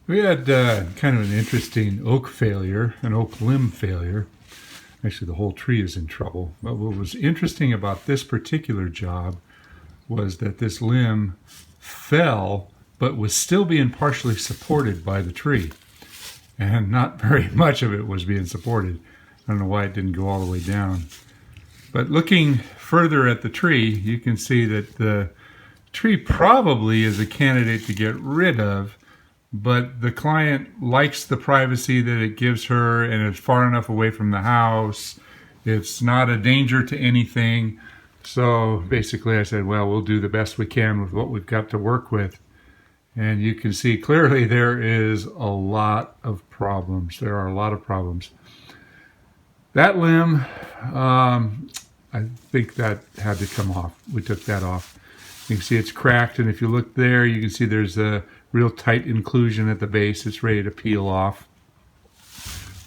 We had kind of an interesting oak failure, an oak limb failure. Actually, the whole tree is in trouble. But what was interesting about this particular job was that this limb fell, but was still being partially supported by the tree. And not very much of it was being supported. I don't know why it didn't go all the way down. But looking further at the tree, you can see that the tree probably is a candidate to get rid of, but the client likes the privacy that it gives her, and it's far enough away from the house. It's not a danger to anything. So basically I said, well, we'll do the best we can with what we've got to work with. And you can see clearly there is a lot of problems. There are a lot of problems. That limb, I think that had to come off. We took that off. You can see it's cracked, and if you look there, you can see there's a real tight inclusion at the base. It's ready to peel off.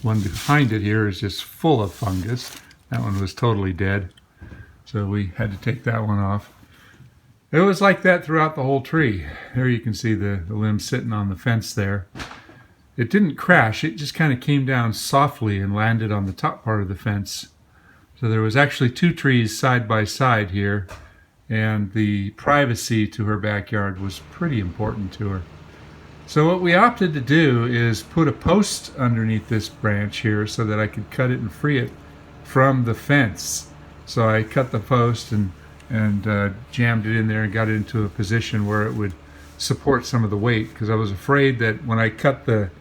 One behind it here is just full of fungus. That one was totally dead, so we had to take that one off. It was like that throughout the whole tree. There you can see the limb sitting on the fence there. It didn't crash, it just kind of came down softly and landed on the top part of the fence. So there was actually two trees side by side here, and the privacy to her backyard was pretty important to her. So what we opted to do is put a post underneath this branch here so that I could cut it and free it from the fence. So I cut the post and jammed it in there and got it into a position where it would support some of the weight, because I was afraid that when I cut the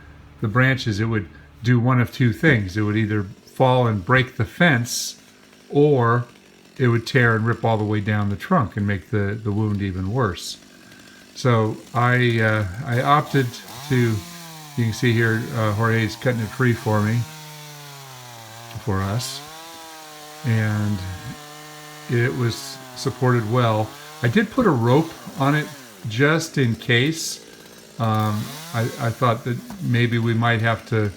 branches, it would do one of two things. It would either fall and break the fence, or it would tear and rip all the way down the trunk and make the wound even worse. So I opted to, you can see here, Jorge's cutting it free for me, for us, and it was supported well. I did put a rope on it just in case. I thought that maybe we might have to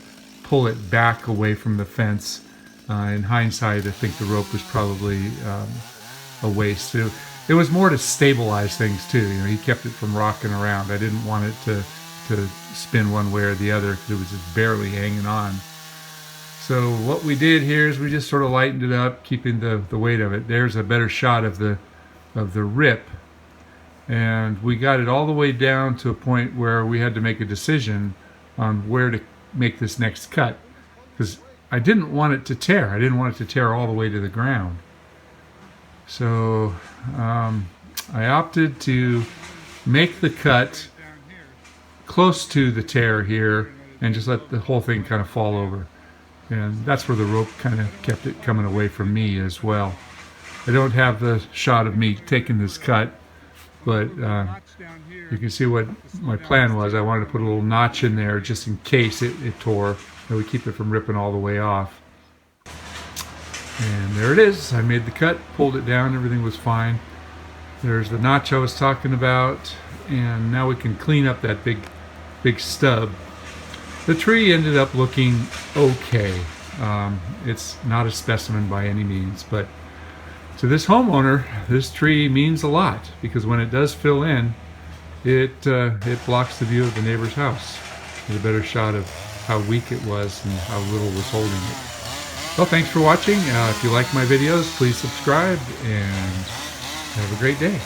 pull it back away from the fence. In hindsight, I think the rope was probably a waste. It was more to stabilize things too. You know, he kept it from rocking around. I didn't want it to spin one way or the other because it was just barely hanging on. So what we did here is we just sort of lightened it up, keeping the weight of it. There's a better shot of the rip. And we got it all the way down to a point where we had to make a decision on where to make this next cut, because I didn't want it to tear. I didn't want it to tear all the way to the ground. So I opted to make the cut close to the tear here and just let the whole thing kind of fall over. And that's where the rope kind of kept it coming away from me as well. I don't have the shot of me taking this cut, but you can see what my plan was. I wanted to put a little notch in there just in case it tore. That would keep it from ripping all the way off. And there it is. I made the cut, pulled it down, everything was fine. There's the notch I was talking about, and now we can clean up that big stub. The tree ended up looking okay. It's not a specimen by any means, but to this homeowner, this tree means a lot, because when it does fill in, it blocks the view of the neighbor's house. There's a better shot of how weak it was and how little was holding it. Well, thanks for watching. If you like my videos, please subscribe, and have a great day.